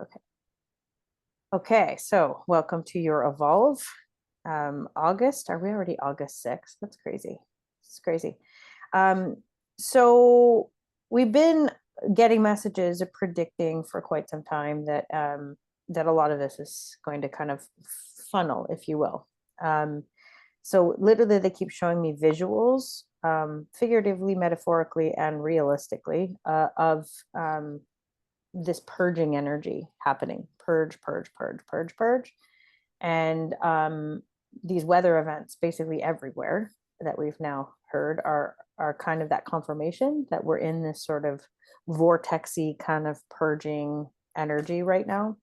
Okay. Okay, so welcome to your Evolve. August. Are we already August 6th? That's crazy. It's crazy. Um, so we've been getting messages predicting for quite some time that that a lot of this is going to kind of funnel, if you will. Um, so literally they keep showing me visuals, figuratively, metaphorically, and realistically, of this purging energy happening. Purge, purge, purge, purge, purge. And these weather events basically everywhere that we've now heard are kind of that confirmation that we're in this sort of vortexy kind of purging energy right now.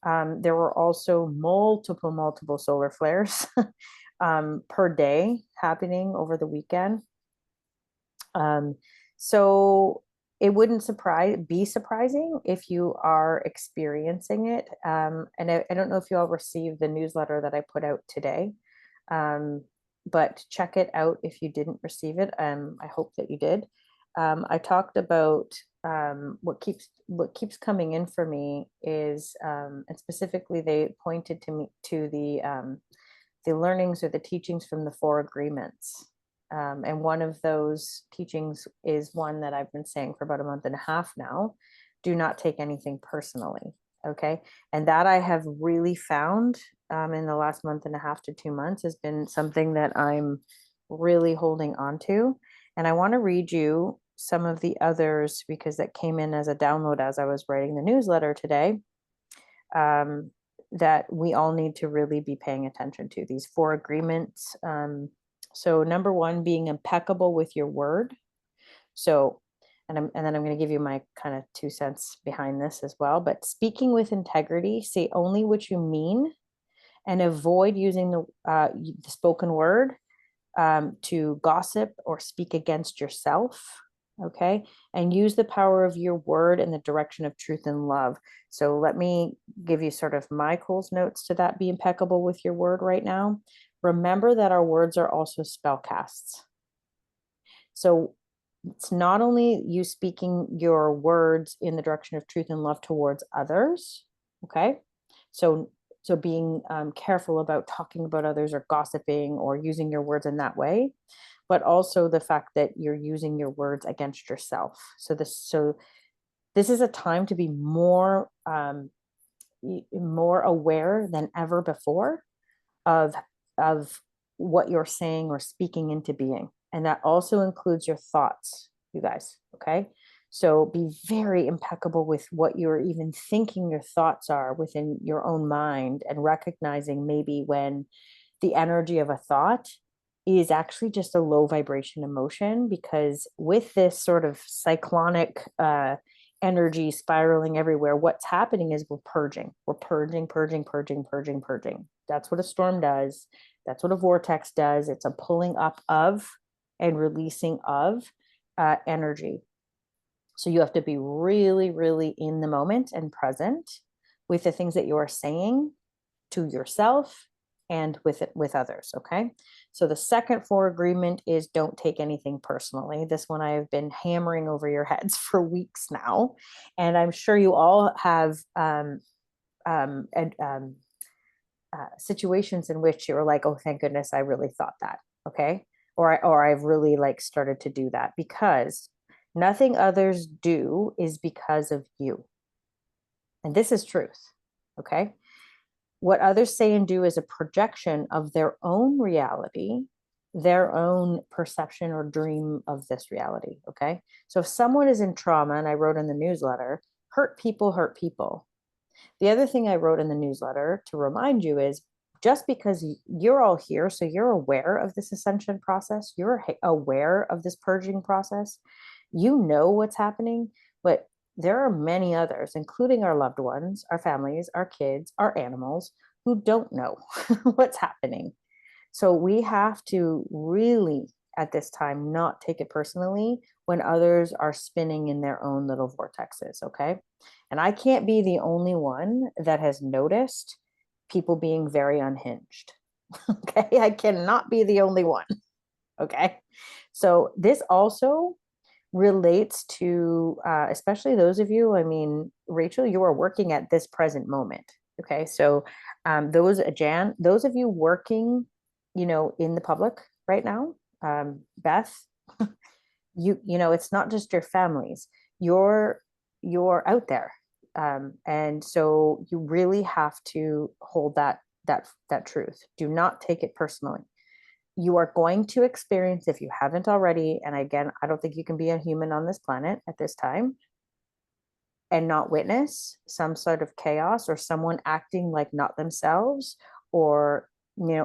There were also multiple solar flares per day happening over the weekend. Um, so it wouldn't be surprising if you are experiencing it. And I don't know if you all received the newsletter that I put out today, but check it out if you didn't receive it. I hope that you did. I talked about what keeps coming in for me is, and specifically they pointed to me to the learnings or the teachings from the Four Agreements. And one of those teachings is one that I've been saying for about a month and a half now. Do not take anything personally. Okay. And that I have really found in the last month and a half to 2 months has been something that I'm really holding on to. And I want to read you some of the others because that came in as a download as I was writing the newsletter today. That we all need to really be paying attention to these four agreements. So number one, being impeccable with your word. So, and then I'm going to give you my kind of 2 cents behind this as well. But speaking with integrity, say only what you mean, and avoid using the spoken word to gossip or speak against yourself. Okay. And use the power of your word in the direction of truth and love. So let me give you sort of my Cole's notes to that. Be impeccable with your word right now. Remember that our words are also spellcasts. So it's not only you speaking your words in the direction of truth and love towards others. Okay. So being careful about talking about others or gossiping or using your words in that way, but also the fact that you're using your words against yourself. So this is a time to be more aware than ever before of of what you're saying or speaking into being, and that also includes your thoughts, you guys. Okay. So be very impeccable with what you're even thinking your thoughts are within your own mind, and recognizing maybe when the energy of a thought is actually just a low vibration emotion, because with this sort of cyclonic energy spiraling everywhere, what's happening is we're purging. We're purging, purging, purging, purging, purging. That's what a storm does. That's what a vortex does. It's a pulling up of and releasing of energy. So you have to be really, really in the moment and present with the things that you are saying to yourself and with others. Okay. So the second four agreement is don't take anything personally. This one I have been hammering over your heads for weeks now, and I'm sure you all have and, situations in which you were like, oh, thank goodness I really thought that. Okay. Or I've really like started to do that, because nothing others do is because of you. And this is truth. Okay. What others say and do is a projection of their own reality, their own perception or dream of this reality. Okay. So if someone is in trauma, and I wrote in the newsletter, hurt people hurt people. The other thing I wrote in the newsletter to remind you is, just because you're all here, so you're aware of this ascension process, you're aware of this purging process, you know what's happening, but there are many others, including our loved ones, our families, our kids, our animals, who don't know what's happening. So we have to really, at this time, not take it personally when others are spinning in their own little vortexes. Okay. And I can't be the only one that has noticed people being very unhinged. Okay. I cannot be the only one. Okay. So this also relates to especially those of you, I mean, Rachel, you are working at this present moment. Okay. So those of you working, in the public right now, Beth, you know, it's not just your families. You're out there. And so you really have to hold that truth. Do not take it personally. You are going to experience, if you haven't already, and again, I don't think you can be a human on this planet at this time and not witness some sort of chaos or someone acting like not themselves, or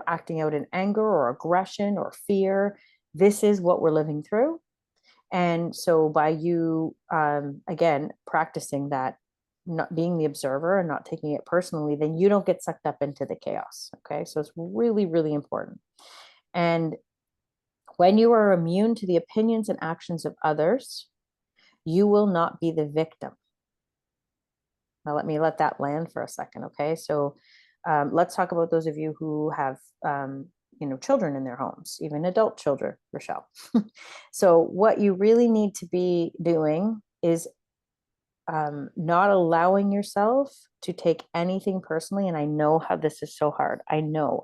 acting out in anger or aggression or fear. This is what we're living through. And so by you, again, practicing that, not being the observer and not taking it personally, then you don't get sucked up into the chaos. Okay. So it's really, really important. And when you are immune to the opinions and actions of others, you will not be the victim. Now, let that land for a second. Okay. So let's talk about those of you who have, children in their homes, even adult children, Rochelle. So what you really need to be doing is not allowing yourself to take anything personally. And I know how this is so hard. I know,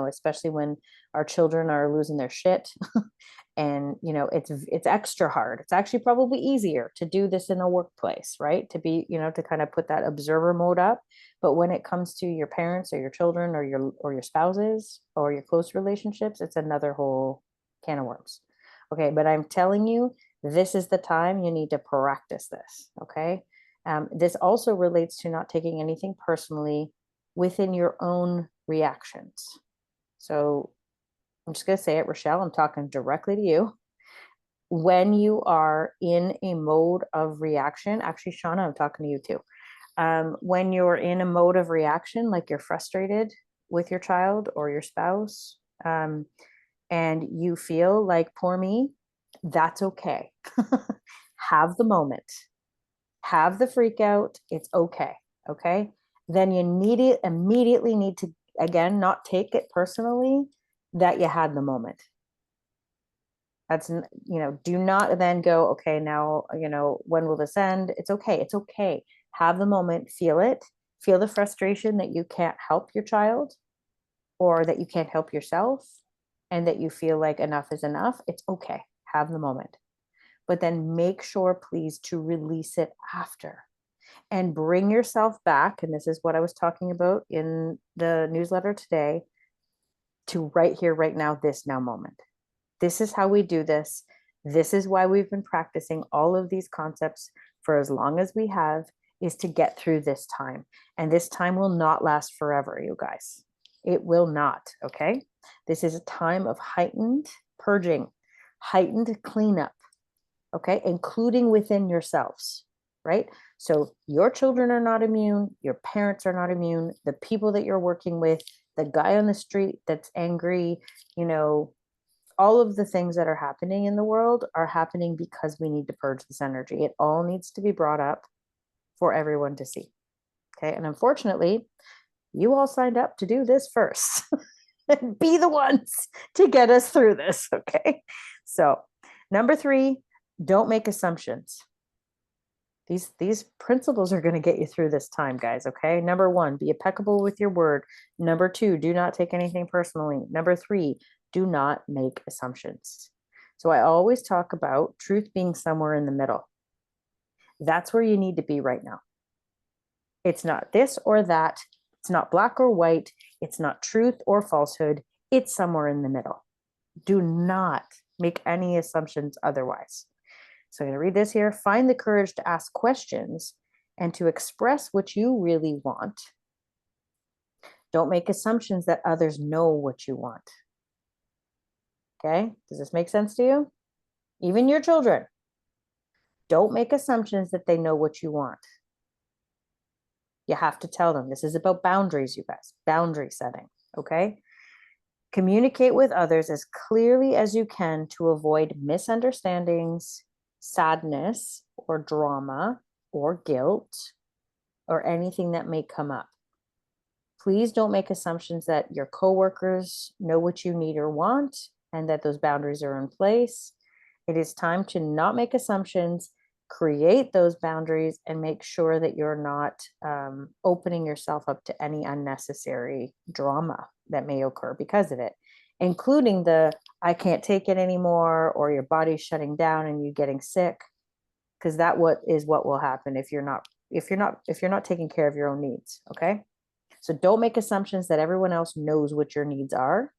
especially when our children are losing their shit. And it's extra hard. It's actually probably easier to do this in a workplace, right? To be, to kind of put that observer mode up. But when it comes to your parents or your children or your spouses or your close relationships, it's another whole can of worms. Okay, but I'm telling you, this is the time you need to practice this. Okay. This also relates to not taking anything personally within your own reactions. So I'm just going to say it, Rochelle, I'm talking directly to you. When you are in a mode of reaction, actually, Shauna, I'm talking to you too. When you're in a mode of reaction, like you're frustrated with your child or your spouse, and you feel like, poor me, that's okay. Have the moment, have the freak out. It's okay. Okay. Then you immediately need to, again, not take it personally that you had the moment. That's, do not then go, okay, now, when will this end? It's okay. It's okay. Have the moment, feel it, feel the frustration that you can't help your child or that you can't help yourself and that you feel like enough is enough. It's okay. Have the moment. But then make sure, please, to release it after and bring yourself back. And this is what I was talking about in the newsletter today, to right here, right now, this now moment. This is how we do this. This is why we've been practicing all of these concepts for as long as we have, is to get through this time. And this time will not last forever, you guys. It will not. Okay. This is a time of heightened purging, heightened cleanup. Okay. Including within yourselves, right? So your children are not immune. Your parents are not immune. The people that you're working with, the guy on the street that's angry, all of the things that are happening in the world are happening because we need to purge this energy. It all needs to be brought up for everyone to see. Okay. And unfortunately, you all signed up to do this first. Be the ones to get us through this. Okay. So, number 3, don't make assumptions. These principles are going to get you through this time, guys. Okay. Number 1, be impeccable with your word. Number 2, do not take anything personally. Number 3, do not make assumptions. So I always talk about truth being somewhere in the middle. That's where you need to be right now. It's not this or that. It's not black or white. It's not truth or falsehood. It's somewhere in the middle. Do not make any assumptions otherwise. So I'm going to read this here. Find the courage to ask questions and to express what you really want. Don't make assumptions that others know what you want. Okay? Does this make sense to you? Even your children. Don't make assumptions that they know what you want. You have to tell them. This is about boundaries, you guys. Boundary setting. Okay? Communicate with others as clearly as you can to avoid misunderstandings, sadness, or drama, or guilt, or anything that may come up. Please don't make assumptions that your coworkers know what you need or want and that those boundaries are in place. It is time to not make assumptions, create those boundaries, and make sure that you're not opening yourself up to any unnecessary drama that may occur because of it, including the I can't take it anymore, or your body's shutting down and you getting sick, because that what will happen if you're not taking care of your own needs. Okay, so don't make assumptions that everyone else knows what your needs are,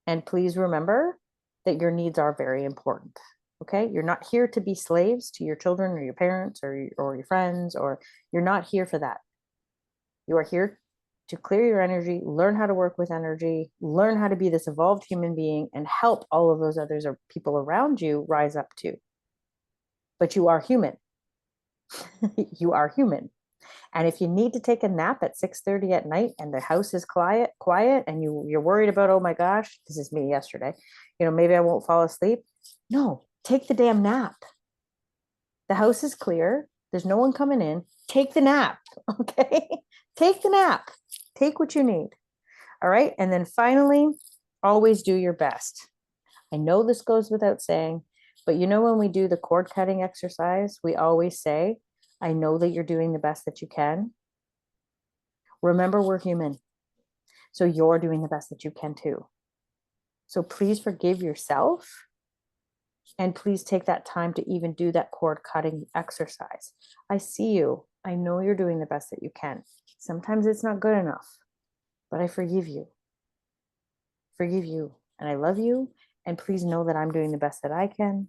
and please remember that your needs are very important. Okay, you're not here to be slaves to your children or your parents or your friends, or you're not here for that. You are here to clear your energy, learn how to work with energy, learn how to be this evolved human being, and help all of those others or people around you rise up too. But you are human. You are human. And if you need to take a nap at 6:30 at night and the house is quiet, and you're worried about, oh my gosh, this is me yesterday, maybe I won't fall asleep. No, take the damn nap. The house is clear. There's no one coming in. Take the nap. Okay. Take the nap. Take what you need. All right. And then finally, always do your best. I know this goes without saying, but when we do the cord cutting exercise, we always say, I know that you're doing the best that you can. Remember, we're human. So you're doing the best that you can too. So please forgive yourself. And please take that time to even do that cord cutting exercise. I see you. I know you're doing the best that you can. Sometimes it's not good enough, but I forgive you. Forgive you. And I love you. And please know that I'm doing the best that I can.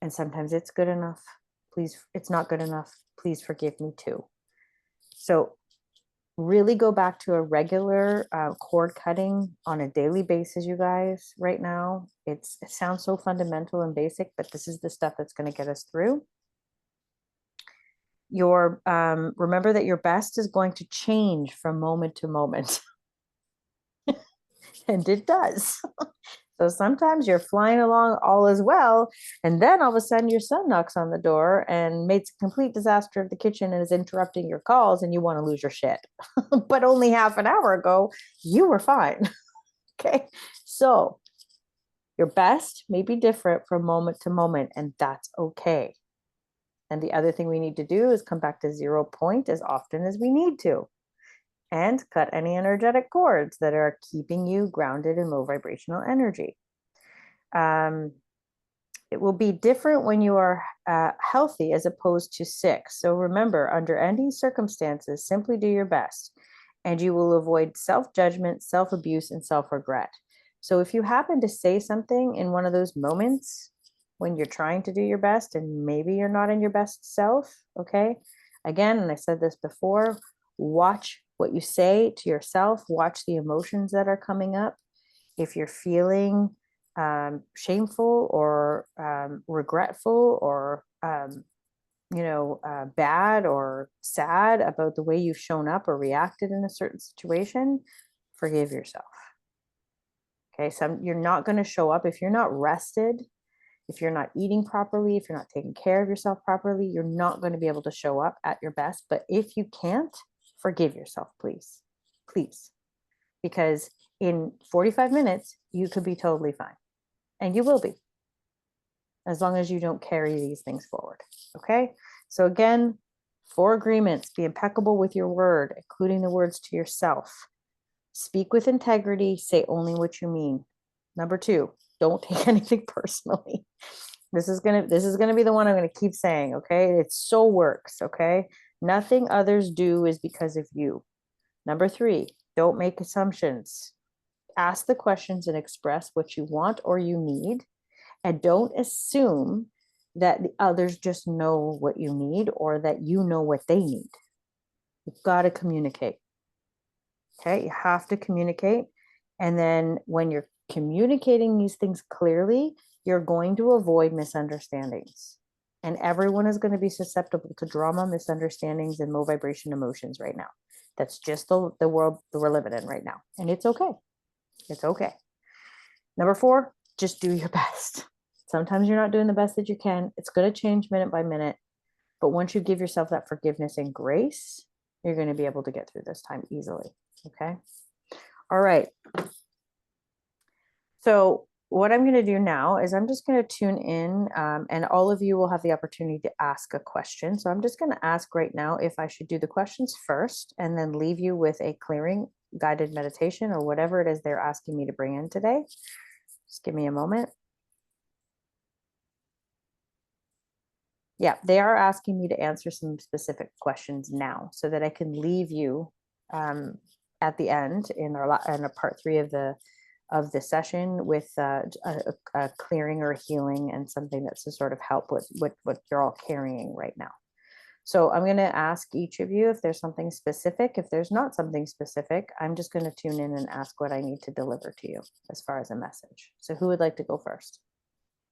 And sometimes it's good enough. Please, it's not good enough. Please forgive me too. So really go back to a regular cord cutting on a daily basis, you guys, right now. It sounds so fundamental and basic, but this is the stuff that's going to get us through. Remember that your best is going to change from moment to moment. And it does. So sometimes you're flying along, all is well, and then all of a sudden your son knocks on the door and makes a complete disaster of the kitchen and is interrupting your calls, and you want to lose your shit. But only half an hour ago, you were fine. Okay. So your best may be different from moment to moment, and that's okay. And the other thing we need to do is come back to 0 point as often as we need to, and cut any energetic cords that are keeping you grounded in low vibrational energy. It will be different when you are healthy as opposed to sick. So remember, under any circumstances, simply do your best, and you will avoid self-judgment, self-abuse, and self-regret. So if you happen to say something in one of those moments when you're trying to do your best and maybe you're not in your best self, okay? Again, and I said this before, watch what you say to yourself, watch the emotions that are coming up. If you're feeling shameful or regretful or bad or sad about the way you've shown up or reacted in a certain situation, forgive yourself. Okay, so you're not going to show up if you're not rested, if you're not eating properly, if you're not taking care of yourself properly, you're not going to be able to show up at your best. But if you can't, forgive yourself, please. Please. Because in 45 minutes, you could be totally fine. And you will be, as long as you don't carry these things forward. Okay. So again, 4 agreements: be impeccable with your word, including the words to yourself. Speak with integrity, say only what you mean. Number 2, don't take anything personally. This is gonna be the one I'm gonna keep saying, okay? It so works, okay? Nothing others do is because of you. Number 3, don't make assumptions. Ask the questions and express what you want or you need, and don't assume that the others just know what you need or that you know what they need. You've got to communicate. Okay, you have to communicate. And then when you're communicating these things clearly, you're going to avoid misunderstandings. And everyone is going to be susceptible to drama, misunderstandings, and low vibration emotions right now. That's just the world that we're living in right now. And it's okay. It's okay. Number 4, just do your best. Sometimes you're not doing the best that you can. It's going to change minute by minute. But once you give yourself that forgiveness and grace, you're going to be able to get through this time easily. Okay. All right. So what I'm going to do now is I'm just going to tune in, and all of you will have the opportunity to ask a question. So I'm just going to ask right now if I should do the questions first and then leave you with a clearing guided meditation or whatever it is they're asking me to bring in today. Just give me a moment. Yeah, they are asking me to answer some specific questions now so that I can leave you at the end in a part 3 of the session with a clearing or a healing and something that's to sort of help with what you're all carrying right now. So I'm going to ask each of you if there's something specific. If there's not something specific, I'm just going to tune in and ask what I need to deliver to you as far as a message. So who would like to go first?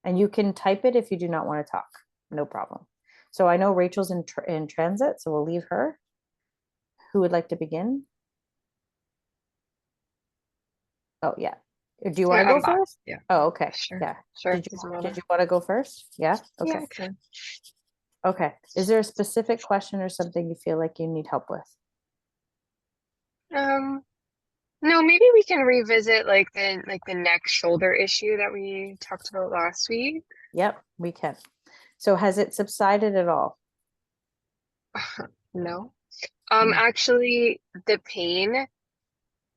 And you can type it if you do not want to talk, no problem. So I know Rachel's in transit, so we'll leave her. Who would like to begin? Oh, yeah. Do you want to Yeah, go I'm back. first? Yeah, Oh, okay. sure. Yeah. Sure. Did Doesn't did matter. you want to go first? Yeah. Yeah, Okay. I can. Okay. Is there a specific question or something you feel like you need help with? Um, no, maybe we can revisit like the neck shoulder issue that we talked about last week. Yep, we can. So has it subsided at all? No. Mm. Actually, the pain,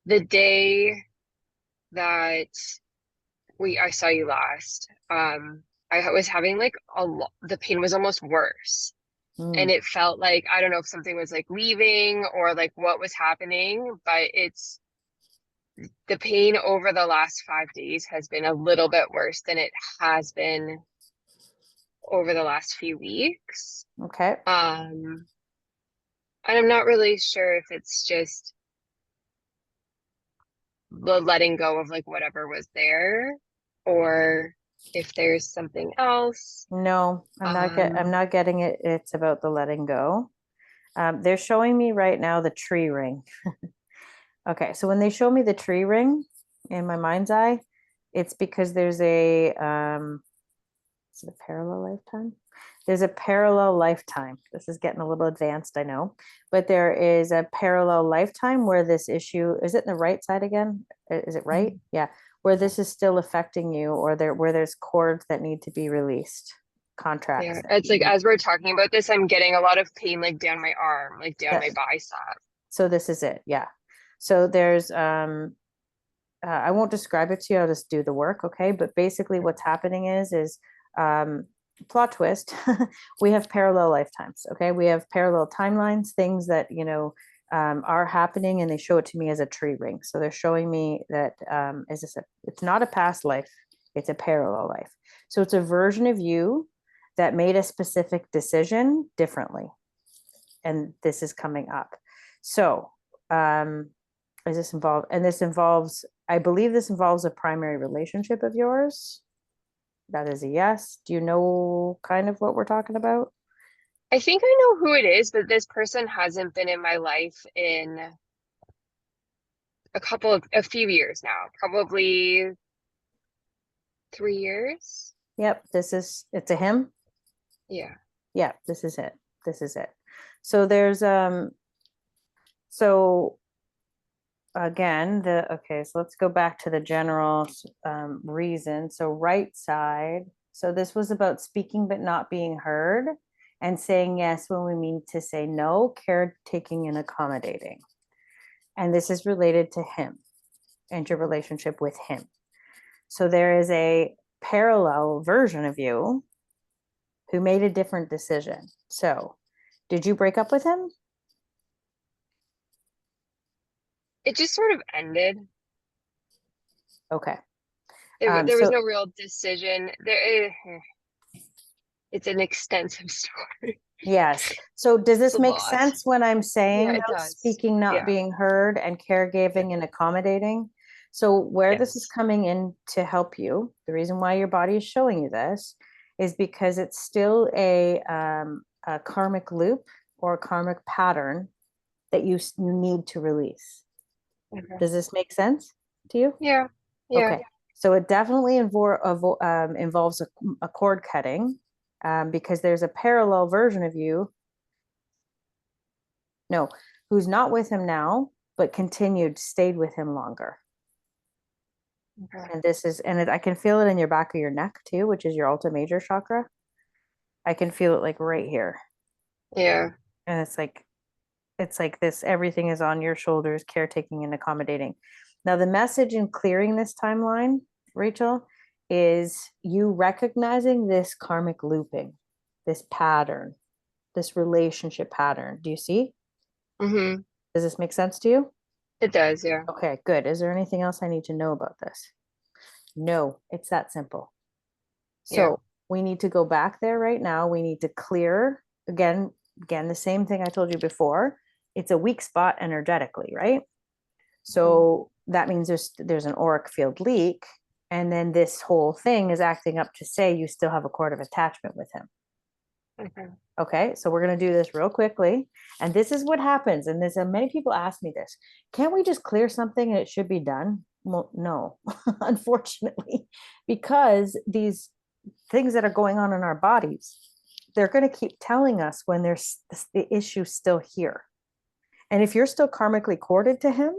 the day that I saw you last, I was having like a lot, the pain was almost worse. And Mm. it felt like, I don't know if something was like leaving or like what was happening, but the pain over the last 5 days has been a little bit worse than it has been over the last few weeks. Okay. Um, and I'm not really sure if it's just the letting go of like whatever was there or if there's something else. No, I'm Um, not getting it. It's about the letting go. They're showing me right now the tree ring. Okay, so when they show me the tree ring in my mind's eye, it's because there's is it a parallel lifetime? There's a parallel lifetime. This is getting a little advanced, I know, but there is a parallel lifetime where this issue, is it in the right side again? Is it right? Yeah, where this is still affecting you, or where there's cords that need to be released, contracts yeah, that it's need like to be. as we're talking about this, I'm getting a lot of pain like down my arm, like down my That, bicep. so this is it, yeah. So there's I won't describe it to you. I'll just do the work, okay? But basically, what's happening is um, plot twist. We have parallel lifetimes, okay? We have parallel timelines, things that are happening, and they show it to me as a tree ring. So they're showing me that is this it's not a past life; it's a parallel life. So it's a version of you that made a specific decision differently, and this is coming up. So is this involved? And this involves, I believe this involves a primary relationship of yours. That is a yes. Do you know kind of what we're talking about? I think I know who it is, but this person hasn't been in my life in a few years now, probably 3 years. Yep, it's a him. Yeah. Yeah, this is it. This is it. So there's so again okay, so let's go back to the general reason. So right side. So this was about speaking but not being heard and saying yes when we mean to say no, caretaking and accommodating. And this is related to him and your relationship with him. So there is a parallel version of you who made a different decision. So, did you break up with him? It just sort of ended. Okay. There was So no real decision. It's an extensive story. yes. So does It's this a make lot. sense when I'm Yeah, saying it though, does. speaking, not Yeah. being heard, and Yeah. caregiving and accommodating? So where this is Yes. coming in to help you, the reason why your body is showing you this is because it's still a karmic loop or a karmic pattern that you need to release. Okay. Does this make sense to you? Yeah. Yeah. Okay. So it definitely involves a cord cutting because there's a parallel version of you, no, who's not with him now, but continued, stayed with him longer. Okay. And this is, and I can feel it in your back of your neck too, which is your Alta Major chakra. I can feel it like right here. Yeah. And it's like this, everything is on your shoulders, caretaking and accommodating. Now, the message in clearing this timeline, Rachel, is you recognizing this karmic looping, this pattern, this relationship pattern. Do you see? Mm-hmm. Does this make sense to you? It does, yeah. Okay, good. Is there anything else I need to know about this? No, it's that simple. Yeah. So we need to go back there right now. We need to clear again, the same thing I told you before. It's a weak spot energetically, right? Mm-hmm. So that means there's an auric field leak. And then this whole thing is acting up to say you still have a cord of attachment with him. Okay. Okay, so we're going to do this real quickly. And this is what happens. And there's many people ask me this. Can't we just clear something and it should be done? Well, no, unfortunately, because these things that are going on in our bodies, they're going to keep telling us when there's the issue still here. And if you're still karmically corded to him,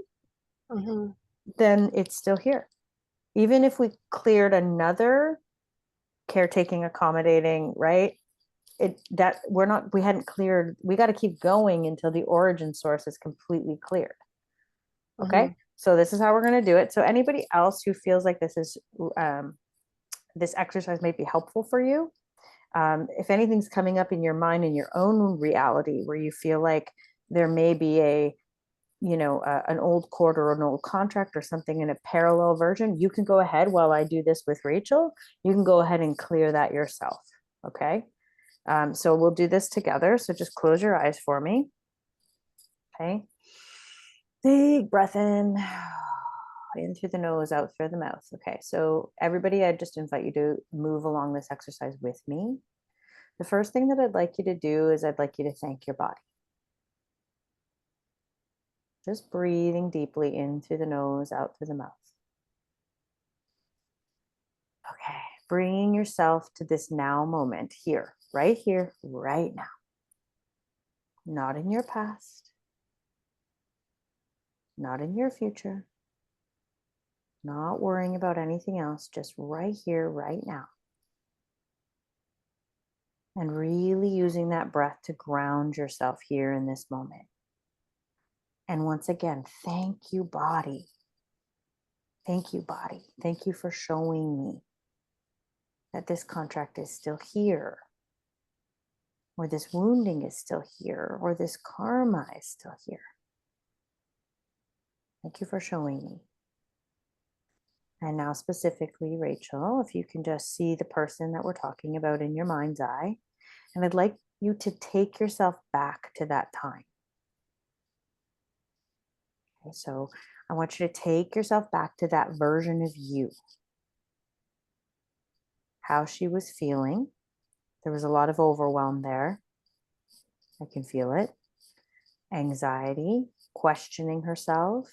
Mm-hmm. then it's still here. Even if we cleared another caretaking, accommodating, right? It that we're not, we hadn't cleared, we got to keep going until the origin source is completely cleared. Mm-hmm. Okay. So this is how we're going to do it. So anybody else who feels like um, this exercise might be helpful for you, if anything's coming up in your mind in your own reality where you feel like there may be an old cord or an old contract or something in a parallel version, you can go ahead while I do this with Rachel. You can go ahead and clear that yourself. Okay. So we'll do this together. So just close your eyes for me. Okay. Big breath in through the nose, out through the mouth. Okay. So everybody, I just invite you to move along this exercise with me. The first thing that I'd like you to do is I'd like you to thank your body. Just breathing deeply in through the nose, out through the mouth. Okay. Bringing yourself to this now moment here, right now. Not in your past, not in your future, not worrying about anything else, just right here, right now. And really using that breath to ground yourself here in this moment. And once again, thank you, body. Thank you, body. Thank you for showing me that this contract is still here, or this wounding is still here, or this karma is still here. Thank you for showing me. And now, specifically, Rachel, if you can just see the person that we're talking about in your mind's eye, and I'd like you to take yourself back to that time. Okay, so I want you to take yourself back to that version of you, how she was feeling. There was a lot of overwhelm there. I can feel it. Anxiety, questioning herself,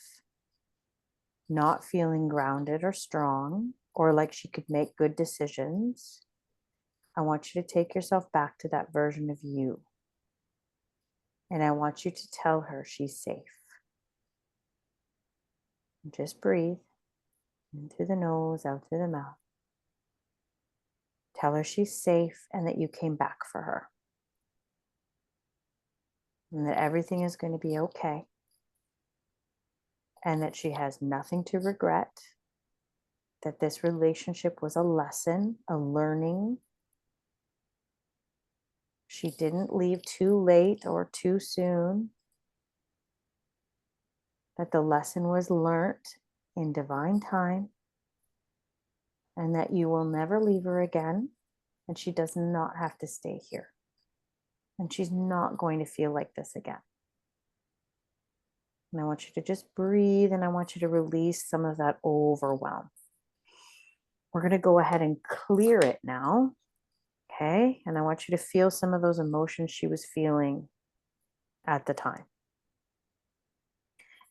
not feeling grounded or strong, or like she could make good decisions. I want you to take yourself back to that version of you. And I want you to tell her she's safe. And just breathe in through the nose, out through the mouth. Tell her she's safe and that you came back for her. And that everything is going to be okay. And that she has nothing to regret. That this relationship was a lesson, a learning. She didn't leave too late or too soon. That the lesson was learnt in divine time. And that you will never leave her again. And she does not have to stay here. And she's not going to feel like this again. And I want you to just breathe and I want you to release some of that overwhelm. We're going to go ahead and clear it now. Okay. And I want you to feel some of those emotions she was feeling at the time.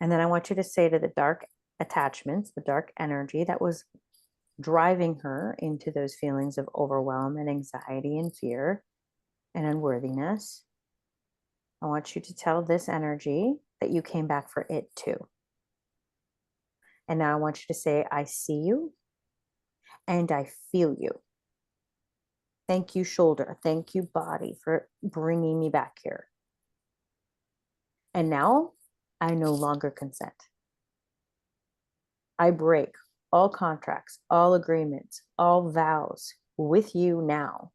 And then I want you to say to the dark attachments, the dark energy that was driving her into those feelings of overwhelm and anxiety and fear and unworthiness. I want you to tell this energy that you came back for it too. And now I want you to say, I see you and I feel you. Thank you, shoulder. Thank you, body, for bringing me back here. And now I no longer consent. I break all contracts, all agreements, all vows with you now.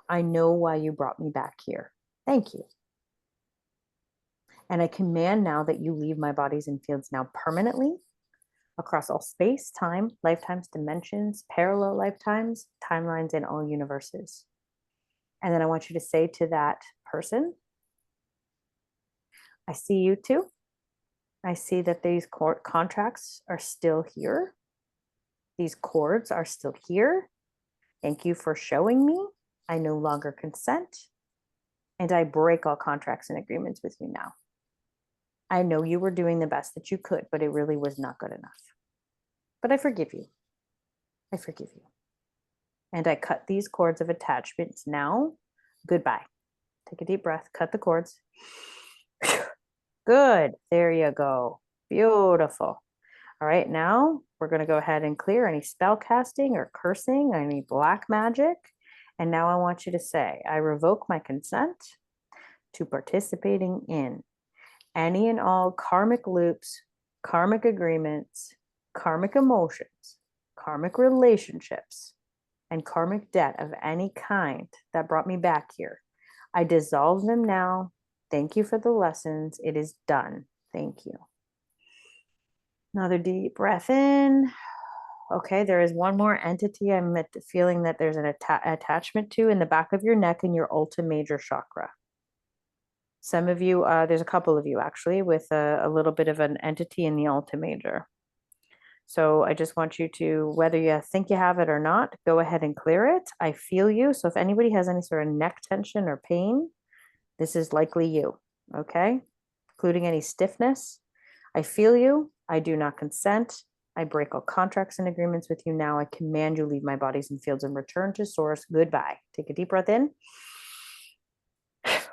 I know why you brought me back here. Thank you. And I command now that you leave my bodies and fields now permanently across all space, time, lifetimes, dimensions, parallel lifetimes, timelines, and all universes. And then I want you to say to that person, I see you too. I see that these contracts are still here. These cords are still here. Thank you for showing me. I no longer consent. And I break all contracts and agreements with you now. I know you were doing the best that you could, but it really was not good enough. But I forgive you. I forgive you. And I cut these cords of attachments now. Goodbye. Take a deep breath, cut the cords. Good. There you go. Beautiful. All right, now we're going to go ahead and clear any spell casting or cursing, any black magic. And now I want you to say, I revoke my consent to participating in any and all karmic loops, karmic agreements, karmic emotions, karmic relationships, and karmic debt of any kind that brought me back here. I dissolve them now. Thank you for the lessons. It is done. Thank you. Another deep breath in. Okay, there is one more entity I'm feeling that there's an attachment to in the back of your neck in your Ultra Major chakra. Some of you, there's a couple of you actually, with a little bit of an entity in the Ultra Major. So I just want you to, whether you think you have it or not, go ahead and clear it. I feel you. So if anybody has any sort of neck tension or pain, this is likely you, okay? Including any stiffness. I feel you. I do not consent. I break all contracts and agreements with you now. I command you leave my bodies and fields and return to source. Goodbye. Take a deep breath in.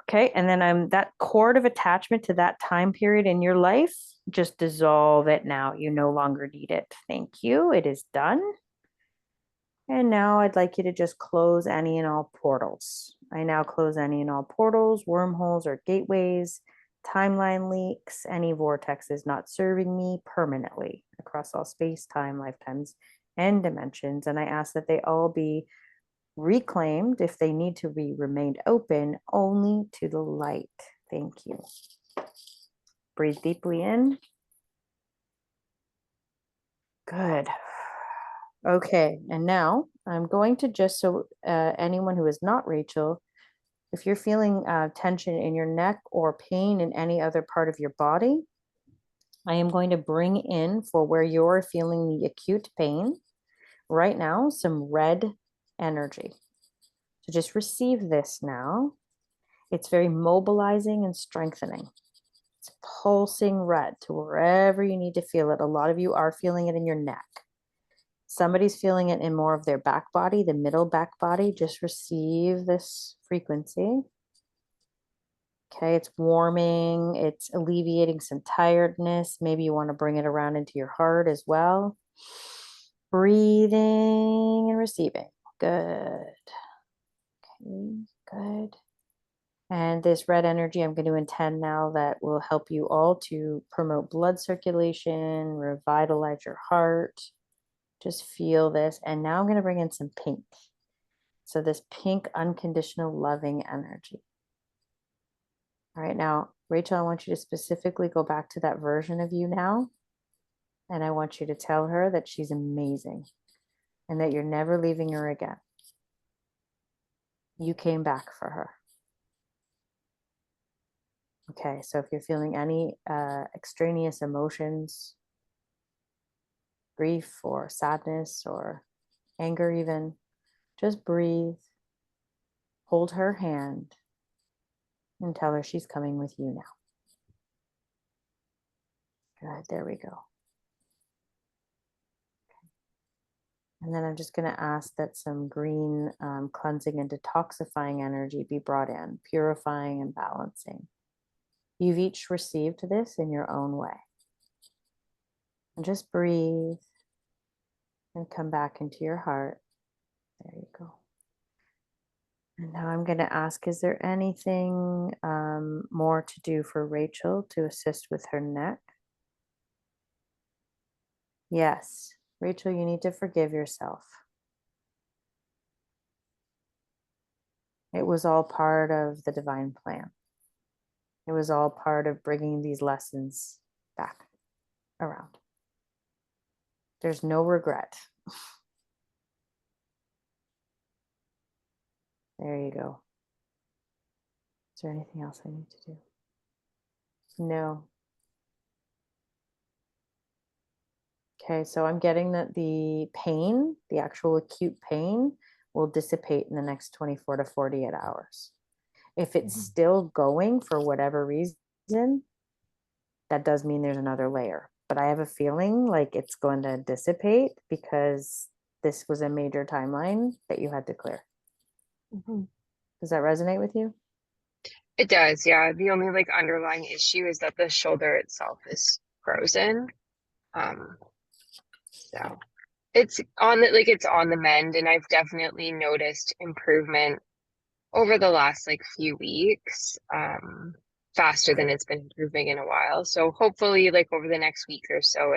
Okay, and then I'm that cord of attachment to that time period in your life, just dissolve it now. You no longer need it. Thank you. It is done. And now I'd like you to just close any and all portals. I now close any and all portals, wormholes, or gateways, timeline leaks, any vortexes not serving me permanently across all space, time, lifetimes, and dimensions. And I ask that they all be reclaimed if they need to be remained open only to the light. Thank you. Breathe deeply in. Good. Okay, and now I'm going to just, so anyone who is not Rachel, if you're feeling tension in your neck or pain in any other part of your body, I am going to bring in, for where you're feeling the acute pain right now, some red energy. So just receive this now. It's very mobilizing and strengthening. It's pulsing red to wherever you need to feel it. A lot of you are feeling it in your neck. Somebody's feeling it in more of their back body, the middle back body. Just receive this frequency. Okay, it's warming, it's alleviating some tiredness. Maybe you want to bring it around into your heart as well. Breathing and receiving. Good. Okay, good. And this red energy, I'm going to intend now that will help you all to promote blood circulation, revitalize your heart. Just feel this. And now I'm going to bring in some pink. So this pink, unconditional, loving energy. All right, now, Rachel, I want you to specifically go back to that version of you now. And I want you to tell her that she's amazing and that you're never leaving her again. You came back for her. Okay, so if you're feeling any extraneous emotions, grief or sadness or anger even, just breathe, hold her hand, and tell her she's coming with you now. Good, there we go. And then I'm just going to ask that some green cleansing and detoxifying energy be brought in, purifying and balancing. You've each received this in your own way. And just breathe and come back into your heart. There you go. And now I'm going to ask, is there anything more to do for Rachel to assist with her neck? Yes. Rachel, you need to forgive yourself. It was all part of the divine plan. It was all part of bringing these lessons back around. There's no regret. There you go. Is there anything else I need to do? No. Okay, so I'm getting that the pain, the actual acute pain, will dissipate in the next 24 to 48 hours. If it's still going for whatever reason, that does mean there's another layer. But I have a feeling like it's going to dissipate because this was a major timeline that you had to clear. Does that resonate with you? It does, yeah. The only like underlying issue is that the shoulder itself is frozen. So it's on the it's on the mend, and I've definitely noticed improvement over the last like few weeks, faster than it's been improving in a while. So hopefully like over the next week or so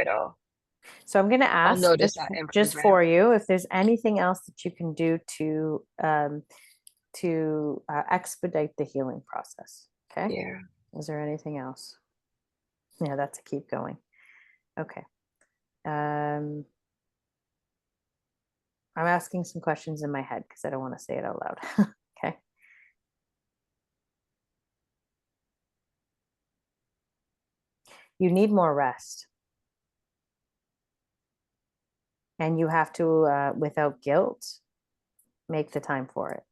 So I'm going to I'll ask notice that just improvement. for you if there's anything else that you can do to expedite the healing process. Okay. Yeah. Is there anything else? Yeah, that's a keep going. Okay. I'm asking some questions in my head because I don't want to say it out loud. Okay. You need more rest. And you have to, without guilt, make the time for it.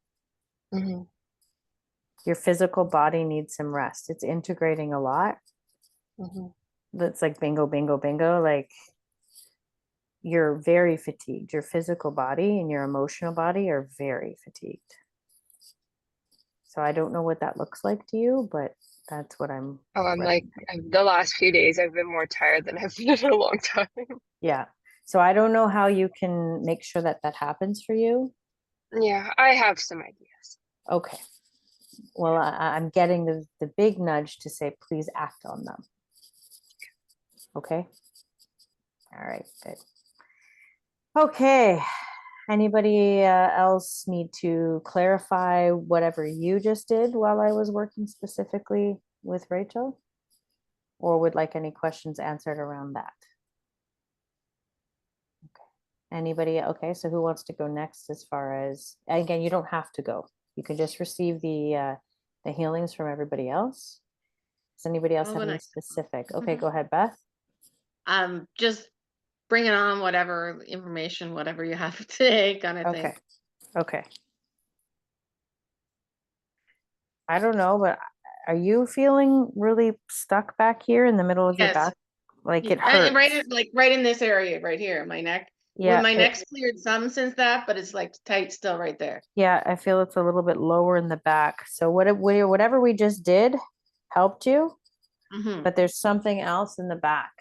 Hmm. Your physical body needs some rest. It's integrating a lot. Hmm. That's like bingo, bingo, bingo. Like you're very fatigued. Your physical body and your emotional body are very fatigued. So I don't know what that looks like to you, but that's what I'm. Oh, I'm What like the last few days I've been more tired than I've been in a long time. Yeah. So I don't know how you can make sure that that happens for you. Yeah, I have some ideas. Okay. Well, I'm getting the big nudge to say, please act on them. Okay. All right. Good. Okay. Anybody else need to clarify whatever you just did while I was working specifically with Rachel? Or would like any questions answered around that? Okay. Anybody? Okay. So who wants to go next as far as, again, you don't have to go. You can just receive the healings from everybody else. Does anybody else I'll have go any next. specific? Okay, go ahead, Beth. Just bring it on, whatever information, whatever you have today, kind of thing. Okay. Okay. I don't know, but are you feeling really stuck back here in the middle of your Yes. back? Like it And hurts. right in this area, right here, my neck. Well, Yeah, my neck's cleared some since that, but it's like tight still right there. yeah, I feel it's a little bit lower in the back. So whatever we just did helped you, Hmm. but there's something else in the back.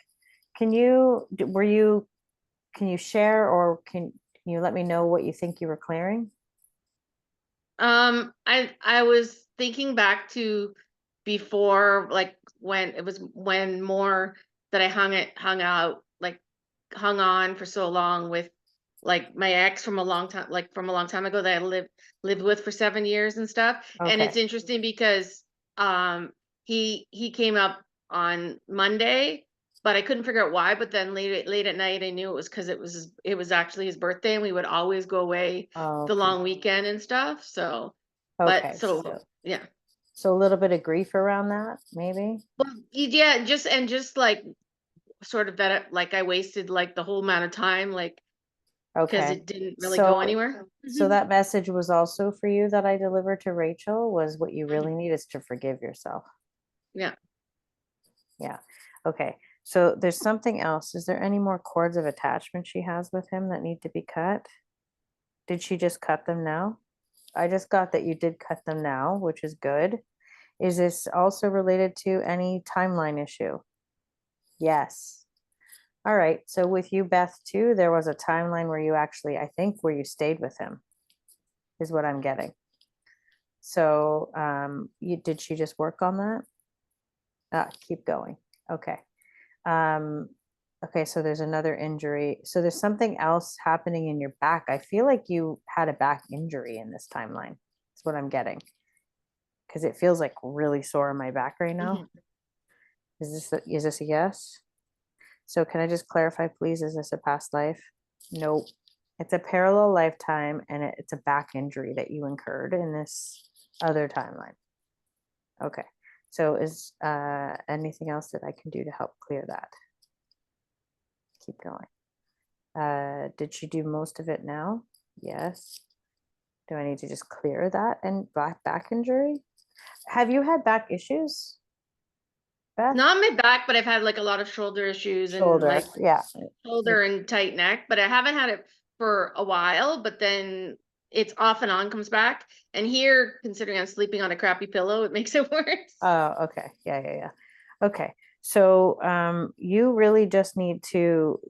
Can you were you can you share or can you let me know what you think you were clearing? I was thinking back to before, like when it was when more that I hung out, like hung on for so long with like my ex from a long time, like from a long time ago that I lived with for 7 years and stuff. And Okay. it's interesting because um he came up on Monday, but I couldn't figure out why. But then late at night, I knew it was because it was actually his birthday, and we would always go away the Okay. long weekend and stuff. So, but Okay. so yeah. So a little bit of grief around that, maybe? Well, yeah, just like sort of that, like I wasted like the whole amount of time, like because Okay. it didn't really go So anywhere. so that message was also for you that I delivered to Rachel was what you really need is to forgive yourself. Yeah. Yeah. Okay. So there's something else. Is there any more cords of attachment she has with him that need to be cut? Did she just cut them now? I just got that you did cut them now, which is good. Is this also related to any timeline issue? Yes. All right. So with you, Beth, too, there was a timeline where you actually, I think, where you stayed with him, is what I'm getting. So did she just work on that? Keep going. Okay. Okay, so there's another injury. So there's something else happening in your back. I feel like you had a back injury in this timeline. That's what I'm getting. Because it feels like really sore in my back right now. Mhm. Is this a yes? So can I just clarify, please? Is this a past life? Nope. It's a parallel lifetime, and it's a back injury that you incurred in this other timeline. Okay. So is anything else that I can do to help clear that? Keep going. Did she do most of it now? Yes. Do I need to just clear that and back injury? Have you had back issues, Beth? Not my back, but I've had like a lot of shoulder issues and Shoulder, like yeah. shoulder and tight neck, but I haven't had it for a while, but then it's off and on comes back. And here, considering I'm sleeping on a crappy pillow, it makes it worse. Oh, okay. Yeah. Okay. So you really just need to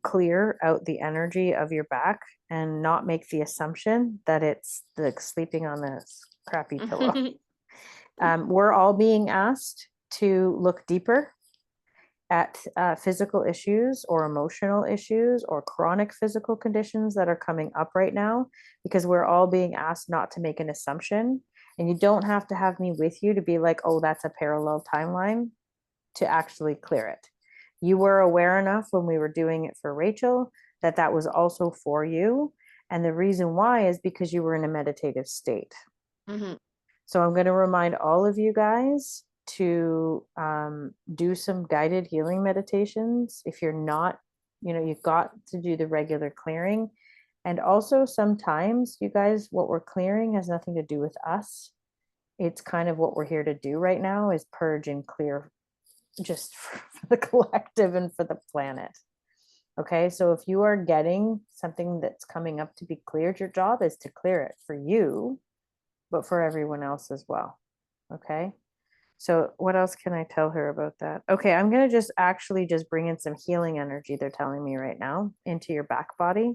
clear out the energy of your back and not make the assumption that it's like sleeping on this crappy pillow. We're all being asked to look deeper at physical issues or emotional issues or chronic physical conditions that are coming up right now, because we're all being asked not to make an assumption. And you don't have to have me with you to be like, oh, that's a parallel timeline, to actually clear it. You were aware enough when we were doing it for Rachel that that was also for you. And the reason why is because you were in a meditative state. Mhm. So I'm going to remind all of you guys to do some guided healing meditations. If you're not, you've got to do the regular clearing. And also sometimes, you guys, what we're clearing has nothing to do with us. It's kind of what we're here to do right now, is purge and clear just for the collective and for the planet. Okay, so if you are getting something that's coming up to be cleared, your job is to clear it for you, but for everyone else as well. Okay, so what else can I tell her about that? Okay, I'm going to just actually just bring in some healing energy, they're telling me right now, into your back body.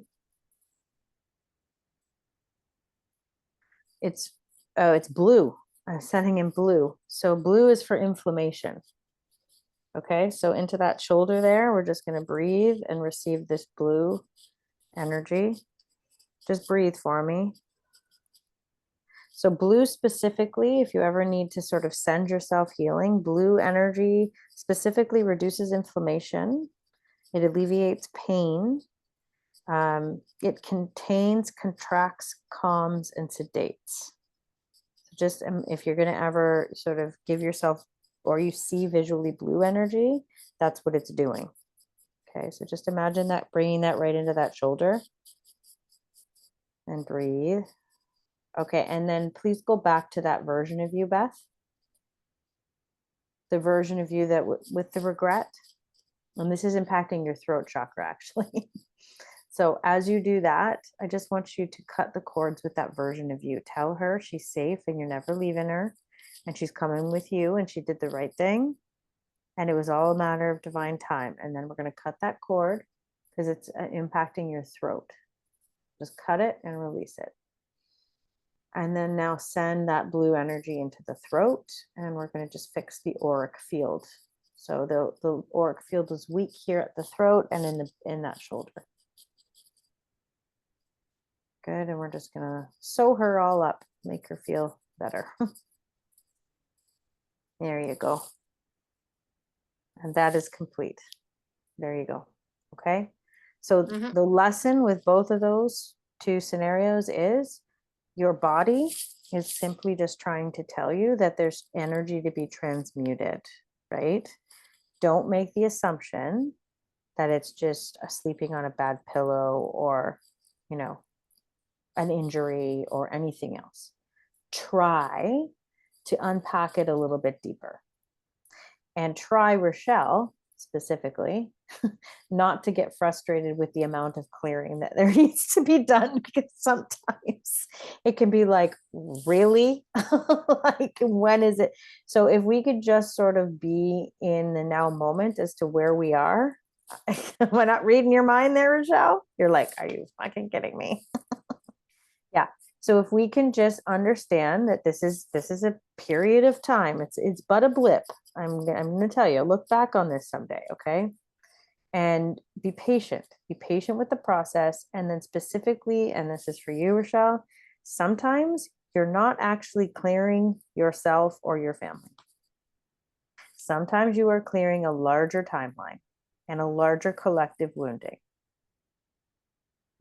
It's, oh, it's blue. I'm setting in blue. So blue is for inflammation. Okay, so into that shoulder there, we're just going to breathe and receive this blue energy. Just breathe for me. So blue specifically, if you ever need to sort of send yourself healing, blue energy specifically reduces inflammation. It alleviates pain. It contains, contracts, calms, and sedates. Just if you're going to ever sort of give yourself, or you see visually blue energy, that's what it's doing. Okay, so just imagine that, bringing that right into that shoulder and breathe. Okay, and then please go back to that version of you, Beth. The version of you that with the regret. And this is impacting your throat chakra, actually. So as you do that, I just want you to cut the cords with that version of you. Tell her she's safe and you're never leaving her, and she's coming with you, and she did the right thing. And it was all a matter of divine time. And then we're going to cut that cord because it's impacting your throat. Just cut it and release it. And then now send that blue energy into the throat, and we're going to just fix the auric field. So the auric field is weak here at the throat and in that shoulder. Good, and we're just gonna sew her all up, make her feel better. There you go. And that is complete. There you go. Okay. So the lesson with both of those two scenarios is your body is simply just trying to tell you that there's energy to be transmuted, right? Don't make the assumption that it's just sleeping on a bad pillow or, an injury or anything else. Try to unpack it a little bit deeper. And try, Rochelle, specifically, not to get frustrated with the amount of clearing that there needs to be done, because sometimes it can be like, really? Like, when is it? So if we could just sort of be in the now moment as to where we are. Am I not reading your mind there, Rochelle? You're like, are you fucking kidding me? Yeah. So if we can just understand that this is a period of time, it's but a blip. I'm going to tell you, look back on this someday, okay? And be patient. Be patient with the process. And then specifically, and this is for you, Rochelle, sometimes you're not actually clearing yourself or your family. Sometimes you are clearing a larger timeline and a larger collective wounding.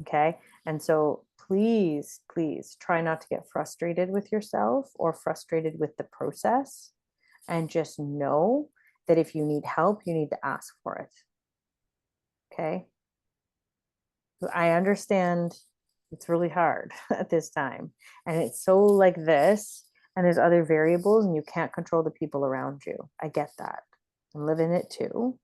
Okay. And so please, please try not to get frustrated with yourself or frustrated with the process. And just know that if you need help, you need to ask for it. Okay. I understand it's really hard at this time. And it's so like this, and there's other variables, and you can't control the people around you. I get that. I'm living it too.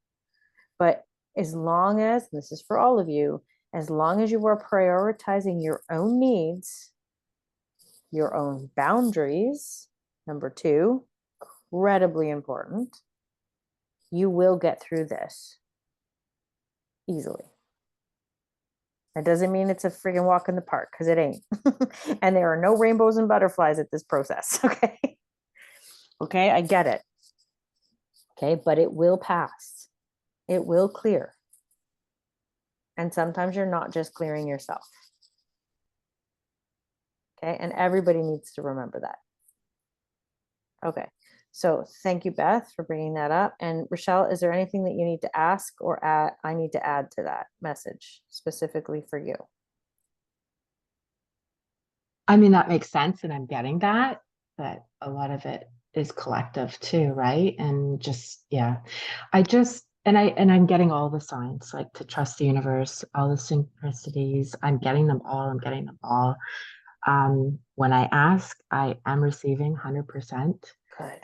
But as long as, and this is for all of you, as long as you are prioritizing your own needs, your own boundaries, number two, incredibly important, you will get through this easily. That doesn't mean it's a freaking walk in the park, because it ain't. And there are no rainbows and butterflies at this process. Okay. Okay. I get it. Okay. But it will pass. It will clear. And sometimes you're not just clearing yourself. Okay. And everybody needs to remember that. Okay. So thank you, Beth, for bringing that up. And Rochelle, is there anything that you need to ask or add, I need to add to that message specifically for you? I mean, that makes sense, and I'm getting that, but a lot of it is collective too, right? And just, yeah, I'm getting all the signs, like to trust the universe, all the synchronicities. I'm getting them all. I'm getting them all. When I ask, I am receiving 100%. Good.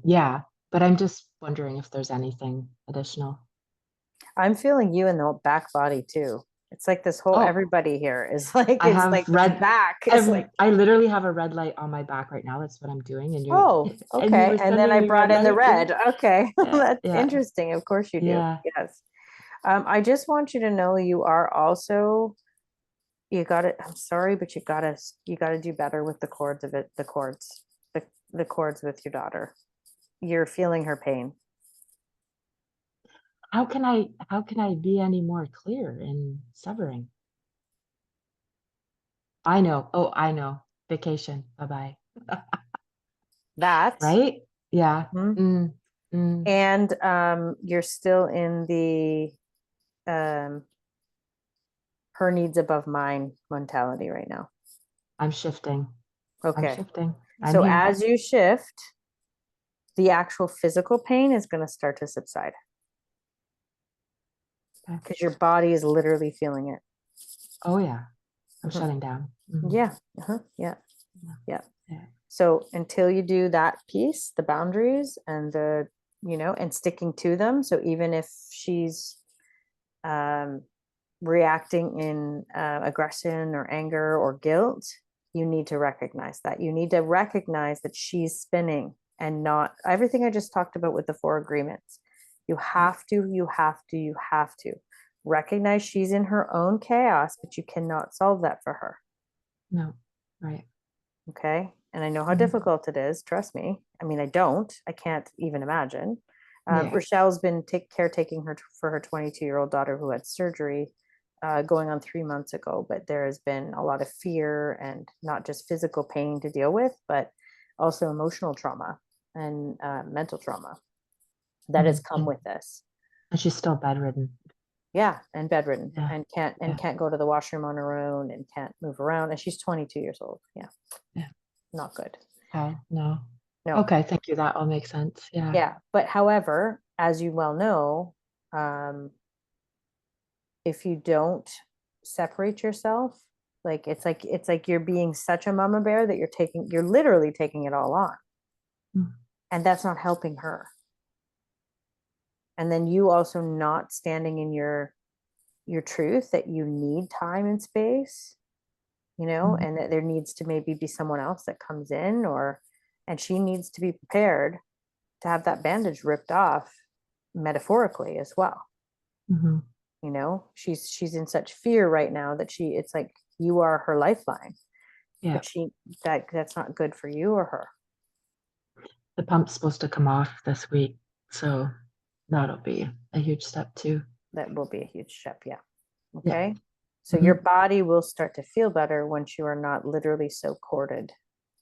Yeah, but I'm just wondering if there's anything additional. I'm feeling you in the back body too. It's like this whole, Oh, everybody here is like, I it's have like the red back is like, I literally have a red light on my back right now. That's what I'm doing. And oh, and you okay. were And then sending I me red brought in the light. Yeah. red. Okay. Yeah, That's yeah, interesting. Of course you do. yeah. Yes. I just want you to know you are also, you got it. I'm sorry, but you gotta do better with the chords of it, the chords with your daughter. You're feeling her pain. How can I be any more clear in severing? I know. Oh, I know. Vacation. Bye-bye. That. Right? Yeah. Mhm. Mm. And you're still in the um her needs above mine mentality right now. I'm shifting. I'm Okay. shifting. I'm So here. as you shift, the actual physical pain is going to start to subside Okay. because your body is literally feeling it. Oh yeah. I'm Mhm. shutting down. Mhm. Yeah. Yeah. Yeah. So until you do that piece, the boundaries and the, and sticking to them. So even if she's reacting in aggression or anger or guilt, you need to recognize that. You need to recognize that she's spinning and not everything I just talked about with the 4 agreements. You have to recognize she's in her own chaos, but you cannot solve that for her. No. Right. Okay. And I know how difficult it is. Trust me. I mean, I can't even imagine. Yeah. Rochelle's been caretaking her for her 22-year-old daughter who had surgery going on 3 months ago, but there has been a lot of fear and not just physical pain to deal with, but also emotional trauma and mental trauma that has come with this. And she's still bedridden. Yeah, and bedridden. Yeah. And can't go to the washroom on her own and can't move around. And she's 22 years old. Yeah. Yeah. Not good. Oh, no. No. Okay, thank you. That all makes sense. Yeah. Yeah. But however, as you well know, if you don't separate yourself, like it's like you're being such a mama bear that you're literally taking it all on. Mm. And that's not helping her. And then you also not standing in your truth that you need time and space, you know, Mhm. and that there needs to maybe be someone else that comes in, or and she needs to be prepared to have that bandage ripped off metaphorically as well. Mhm. You know, she's in such fear right now that it's like you are her lifeline, Yeah. but that's not good for you or her. The pump's supposed to come off this week, so that'll be a huge step too. That will be a huge step. Yeah. Yeah. Okay. So Mhm. your body will start to feel better once you are not literally so corded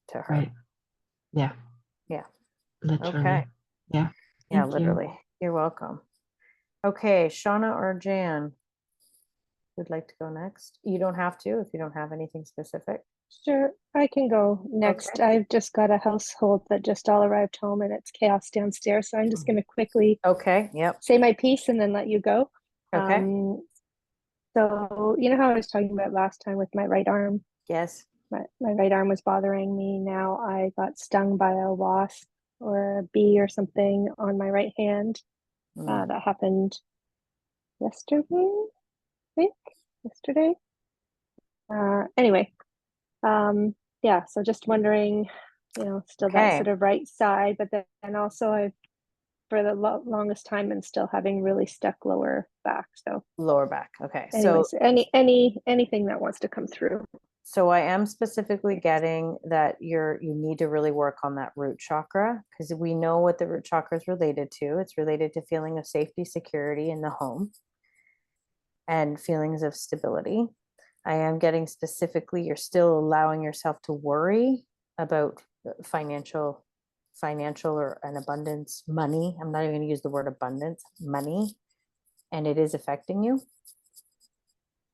to her. Right. Yeah. Yeah. Literally. Okay. Yeah. Yeah, Thank you. literally. You're welcome. Okay, Shauna or Jan would like to go next. You don't have to if you don't have anything specific. Sure, I can go next. Okay. I've just got a household that just all arrived home and it's chaos downstairs. So I'm just going to quickly Okay. Yep. say my piece and then let you go. Okay. So you know how I was talking about last time with my right arm? Yes. My right arm was bothering me. Now I got stung by a wasp or a bee or something on my right hand. Mm. That happened yesterday, I think. Yesterday. Anyway, yeah, so just wondering, still that Okay. sort of right side, but then also I've for the longest time been still having really stuck lower back. So Lower back. Okay. anyways, anything that wants to come through. So I am specifically getting that you need to really work on that root chakra, because we know what the root chakra is related to. It's related to feeling of safety, security in the home, and feelings of stability. I am getting specifically, you're still allowing yourself to worry about financial or an abundance, money. I'm not even going to use the word abundance, money, and it is affecting you.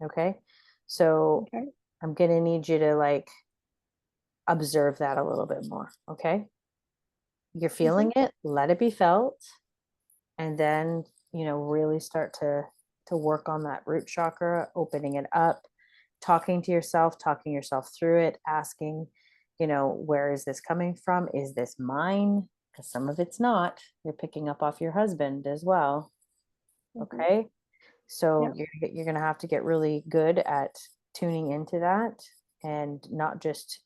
Okay. So Okay. I'm going to need you to like observe that a little bit more. Okay. You're feeling it, let it be felt, and then, really start to work on that root chakra, opening it up, talking yourself through it, asking, where is this coming from? Is this mine? Because some of it's not. You're picking up off your husband as well. Okay. So you're going to have to get really good at tuning into that and not just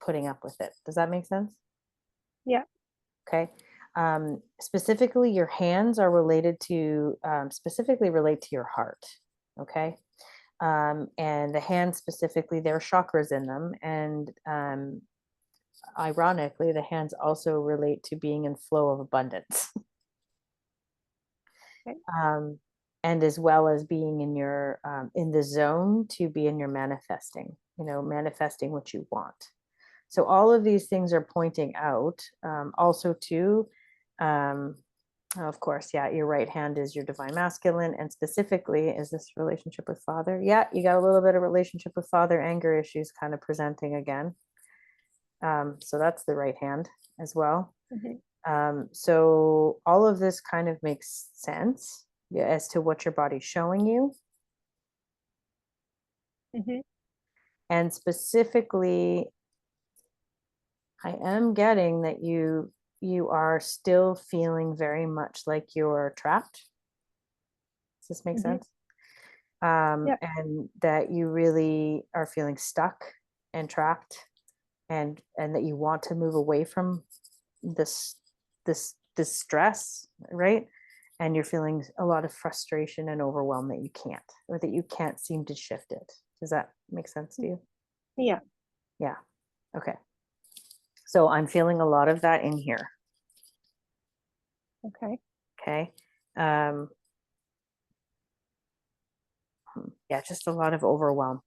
putting up with it. Does that make sense? Yeah. Okay. Specifically, your hands are related to, specifically relate to your heart. Okay. And the hands specifically, there are chakras in them. And ironically, the hands also relate to being in flow of abundance. Okay. And as well as being in your, in the zone to be in your manifesting, manifesting what you want. So all of these things are pointing out, also to, of course, yeah, your right hand is your divine masculine, and specifically is this relationship with father. Yeah, you got a little bit of relationship with father, anger issues kind of presenting again. So that's the right hand as well. So all of this kind of makes sense as to what your body's showing you. And specifically, I am getting that you are still feeling very much like you're trapped. Does this make sense? Yeah. And that you really are feeling stuck and trapped, and that you want to move away from this stress, right? And you're feeling a lot of frustration and overwhelm that you can't, or that you can't seem to shift it. Does that make sense to you? Yeah. Yeah. Okay. So I'm feeling a lot of that in here. Okay. Okay. Yeah, just a lot of overwhelm,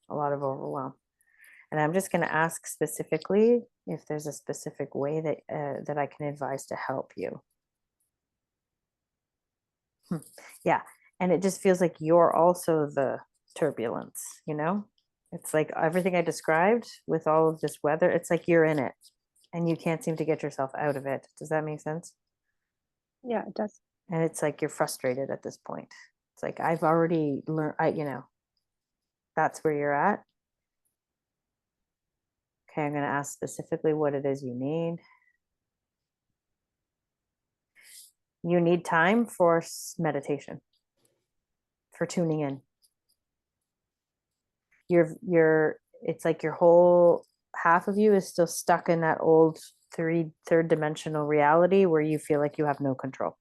And I'm just going to ask specifically if there's a specific way that I can advise to help you. Yeah. And it just feels like you're also the turbulence, It's like everything I described with all of this weather, it's like you're in it and you can't seem to get yourself out of it. Does that make sense? Yeah, it does. And it's like you're frustrated at this point. It's like I've already learned, that's where you're at. Okay, I'm going to ask specifically what it is you need. you need time for meditation, for tuning in. It's like your whole half of you is still stuck in that old third dimensional reality where you feel like you have no control.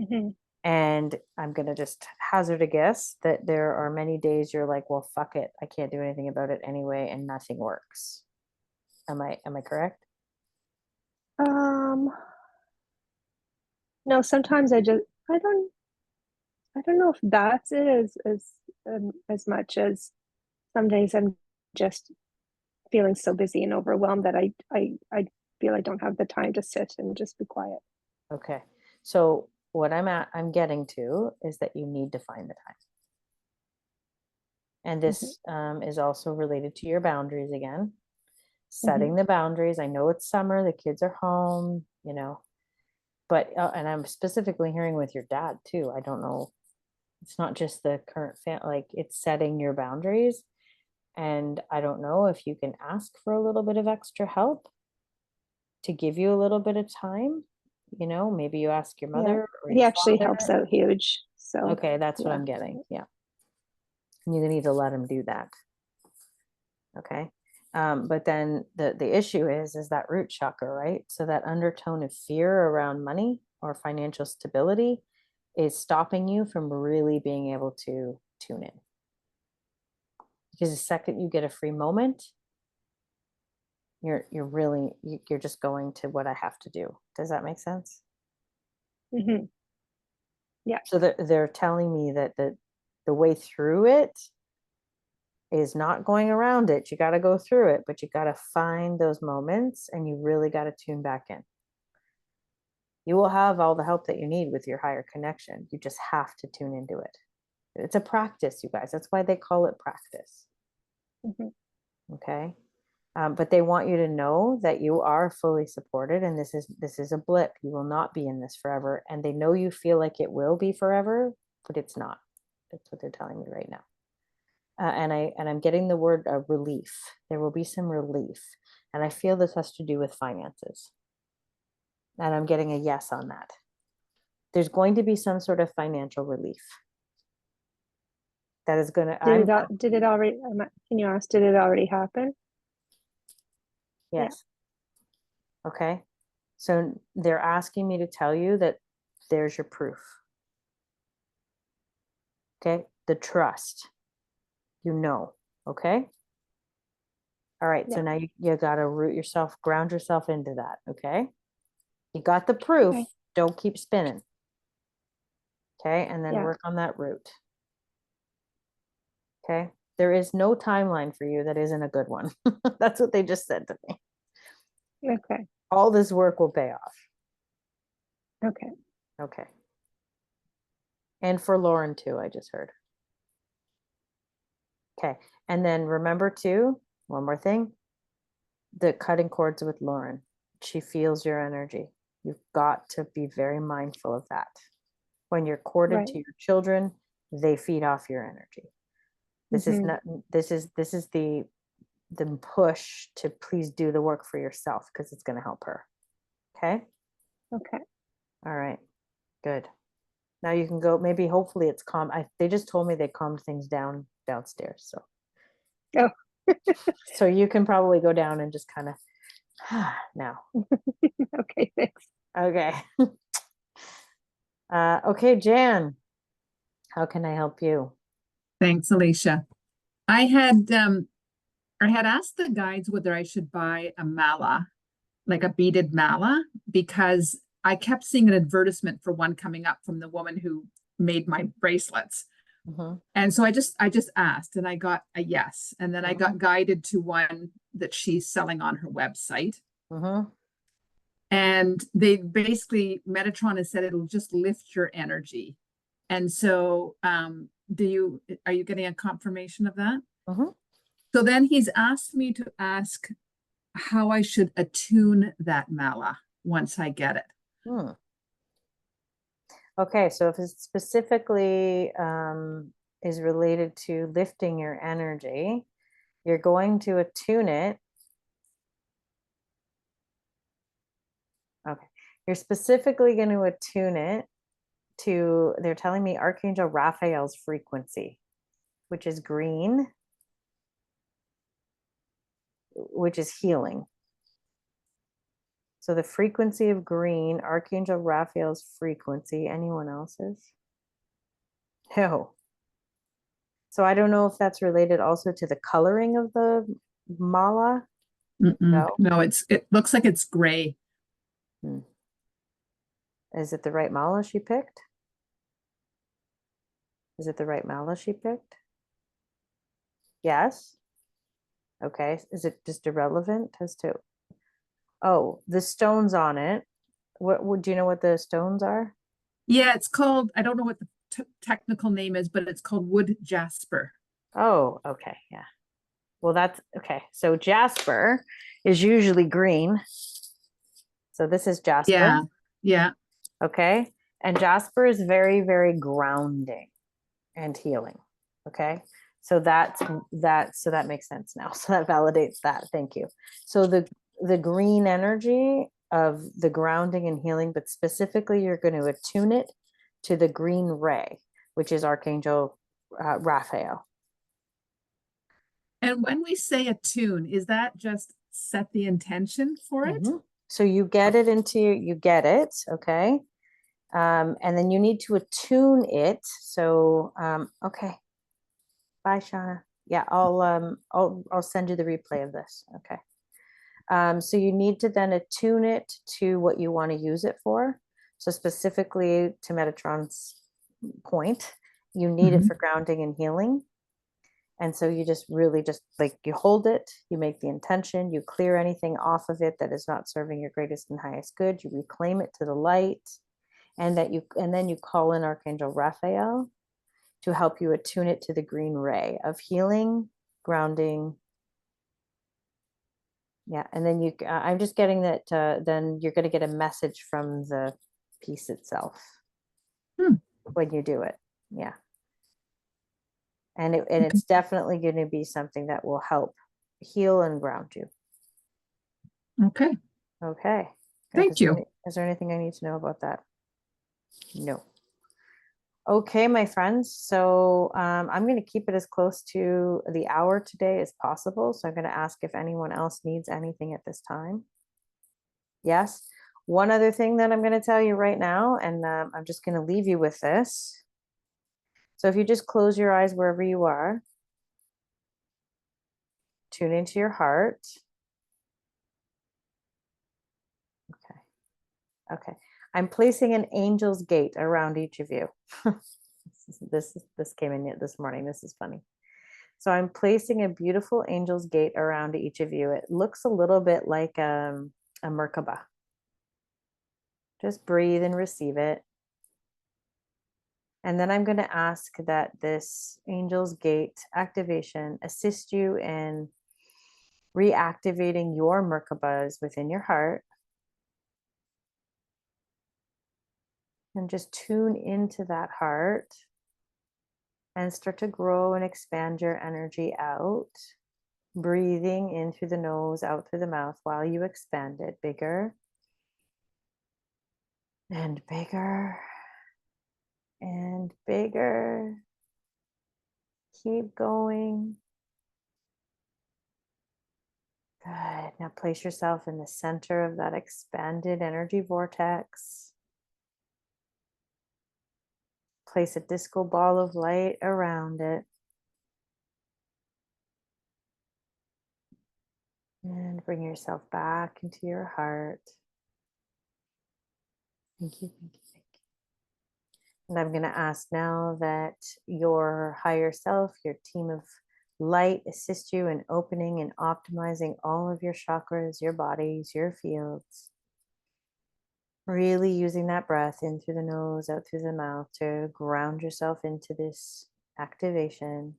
Mm-hmm. And I'm going to just hazard a guess that there are many days you're like, well, fuck it. I can't do anything about it anyway. And nothing works. Am I correct? No, sometimes I don't know if that's it as much as some days I'm just feeling so busy and overwhelmed that I feel I don't have the time to sit and just be quiet. Okay. So what I'm getting to is that you need to find the time. And this is also related to your boundaries again. Setting the boundaries. I know it's summer, the kids are home, you know, but, and I'm specifically hearing with your dad too. I don't know. It's not just the current like it's setting your boundaries. And I don't know if you can ask for a little bit of extra help to give you a little bit of time. You know, maybe you ask your mother or He your actually father. helps out huge. So okay, that's what I'm getting. Yeah. And you need to let him do that. Okay. But then the issue is that root chakra, right? So that undertone of fear around money or financial stability is stopping you from really being able to tune in. Because the second you get a free moment, you're just going to what I have to do. Does that make sense? Mm-hmm. Yeah. So they're telling me that the way through it is not going around it. You got to go through it, but you got to find those moments and you really got to tune back in. You will have all the help that you need with your higher connection. You just have to tune into it. It's a practice, you guys. That's why they call it practice. Okay. But they want you to know that you are fully supported and this is a blip. You will not be in this forever. And they know you feel like it will be forever, but it's not. That's what they're telling me right now. And I'm getting the word relief. There will be some relief. And I feel this has to do with finances. And I'm getting a yes on that. There's going to be some sort of financial relief. That is going to, did it already, can you ask, did it already happen? yes. Yeah. Okay. So they're asking me to tell you that there's your proof. Okay. The trust, you know, okay. All right. Yeah. So now you got to ground yourself into that. Okay. You got the proof. Okay. Don't keep spinning. Okay. And then Yeah. work on that root. Okay. There is no timeline for you that isn't a good one. That's what they just said to me. Okay. All this work will pay off. Okay. Okay. And for Lauren too, I just heard. Okay. And then remember too, one more thing, the cutting cords with Lauren. She feels your energy. You've got to be very mindful of that. When you're corded to your children, they feed off your energy. This is not, this is the push to please do the work for yourself because it's going to help her. Okay. Okay. All right. Good. Now you can go, maybe hopefully it's calm. They just told me they calmed things down downstairs. So, so you can probably go down and just kind of now. Okay, thanks. Okay. Okay, Jan, how can I help you? Thanks, Alicia. I had asked the guides whether I should buy a mala, like a beaded mala, because I kept seeing an advertisement for one coming up from the woman who made my bracelets. And so I just asked and I got a yes. And then I got guided to one that she's selling on her website. And they basically, Metatron has said it'll just lift your energy. And so are you getting a confirmation of that? So then he's asked me to ask how I should attune that mala once I get it. Okay, so if it specifically is related to lifting your energy, you're going to attune it. Okay, You're specifically going to attune it to, they're telling me, Archangel Raphael's frequency, which is green, which is healing. So the frequency of green, Archangel Raphael's frequency, anyone else's? No. So I don't know if that's related also to the coloring of the mala. No. No, it looks like it's gray. Is it the right mala she picked? Is it the right mala she picked? Yes. Okay. Is it just irrelevant as to? Oh, the stones on it. What would you know what the stones are? Yeah, it's called, I don't know what the technical name is, but it's called wood jasper. Oh, okay. Yeah. Well, that's okay. So jasper is usually green. So this is jasper. Yeah. Yeah. Okay. And jasper is very, very grounding and healing. Okay. So that's that. So that makes sense now. So that validates that. Thank you. So the green energy of the grounding and healing, but specifically you're going to attune it to the green ray, which is Archangel Raphael. And when we say attune, is that just set the intention for it? So you get it you get it. Okay. And then you need to attune it. So, okay. Bye, Shauna. Yeah, I'll send you the replay of this. Okay. So you need to then attune it to what you want to use it for. So specifically to Metatron's point, you need it for grounding and healing. And so you just really just like you hold it, you make the intention, you clear anything off of it that is not serving your greatest and highest good, you reclaim it to the light, and then you call in Archangel Raphael to help you attune it to the green ray of healing, grounding. Yeah, and then I'm just getting that then you're going to get a message from the piece itself when you do it. Yeah. And it's definitely going to be something that will help heal and ground you. Okay. Okay. Thank you. Is there anything I need to know about that? No. Okay, my friends. So I'm going to keep it as close to the hour today as possible. So I'm going to ask if anyone else needs anything at this time. Yes. One other thing that I'm going to tell you right now, and I'm just going to leave you with this. So if you just close your eyes wherever you are, tune into your heart. Okay. Okay. I'm placing an angel's gate around each of you. This came in this morning. This is funny. So I'm placing a beautiful angel's gate around each of you. It looks a little bit like a Merkaba. Just breathe and receive it. And then I'm going to ask that this angel's gate activation assist you in reactivating your Merkabas within your heart. And just tune into that heart and start to grow and expand your energy out. Breathing in through the nose, out through the mouth while you expand it bigger and bigger and bigger. Keep going. Good. Now place yourself in the center of that expanded energy vortex. Place a disco ball of light around it. And bring yourself back into your heart. Thank you, thank you, thank you. And I'm going to ask now that your higher self, your team of light, assist you in opening and optimizing all of your chakras, your bodies, your fields. Really using that breath in through the nose, out through the mouth to ground yourself into this activation.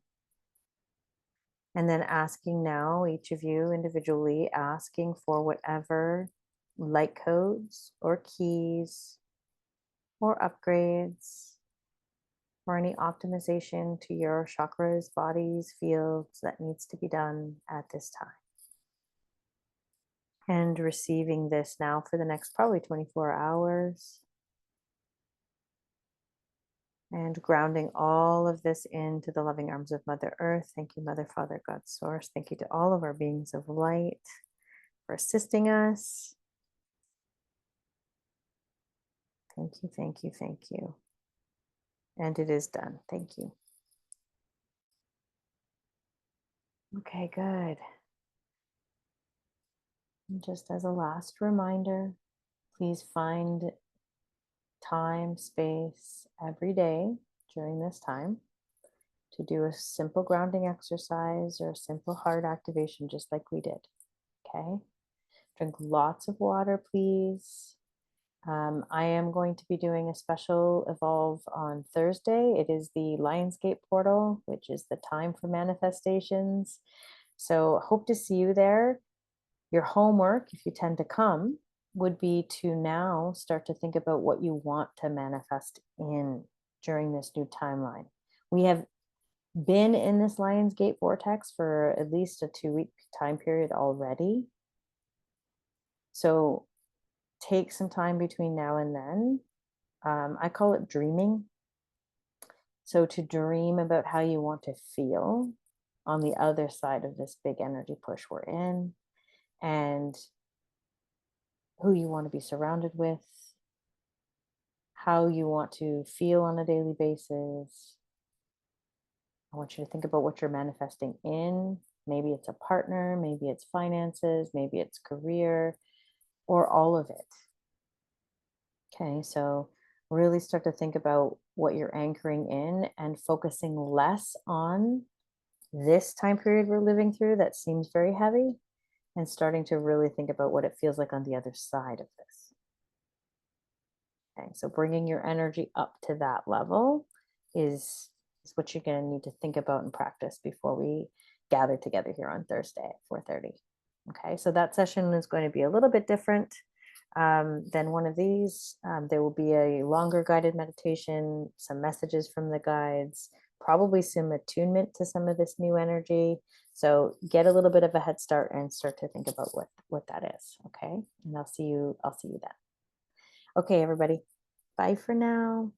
And then asking now, each of you individually, asking for whatever light codes or keys or upgrades or any optimization to your chakras, bodies, fields that needs to be done at this time. And receiving this now for the next probably 24 hours. And grounding all of this into the loving arms of Mother Earth. Thank you, Mother, Father, God, Source. Thank you to all of our beings of light for assisting us. Thank you, thank you, thank you. And it is done. Thank you. Okay, good. And just as a last reminder, please find time, space every day during this time to do a simple grounding exercise or a simple heart activation, just like we did. Okay. Drink lots of water, please. I am going to be doing a special Evolve on Thursday. It is the Lionsgate portal, which is the time for manifestations. So hope to see you there. Your homework, if you tend to come, would be to now start to think about what you want to manifest in during this new timeline. We have been in this Lionsgate vortex for at least a 2-week time period already. So take some time between now and then. I call it dreaming. So to dream about how you want to feel on the other side of this big energy push we're in, and who you want to be surrounded with, how you want to feel on a daily basis. I want you to think about what you're manifesting in. Maybe it's a partner, maybe it's finances, maybe it's career, or all of it. Okay, so really start to think about what you're anchoring in and focusing less on this time period we're living through that seems very heavy, and starting to really think about what it feels like on the other side of this. Okay, so bringing your energy up to that level is what you're going to need to think about and practice before we gather together here on Thursday at 4:30. Okay, so that session is going to be a little bit different than one of these. There will be a longer guided meditation, some messages from the guides, probably some attunement to some of this new energy. So get a little bit of a head start and start to think about what that is. Okay, and I'll see you then. Okay, everybody. Bye for now.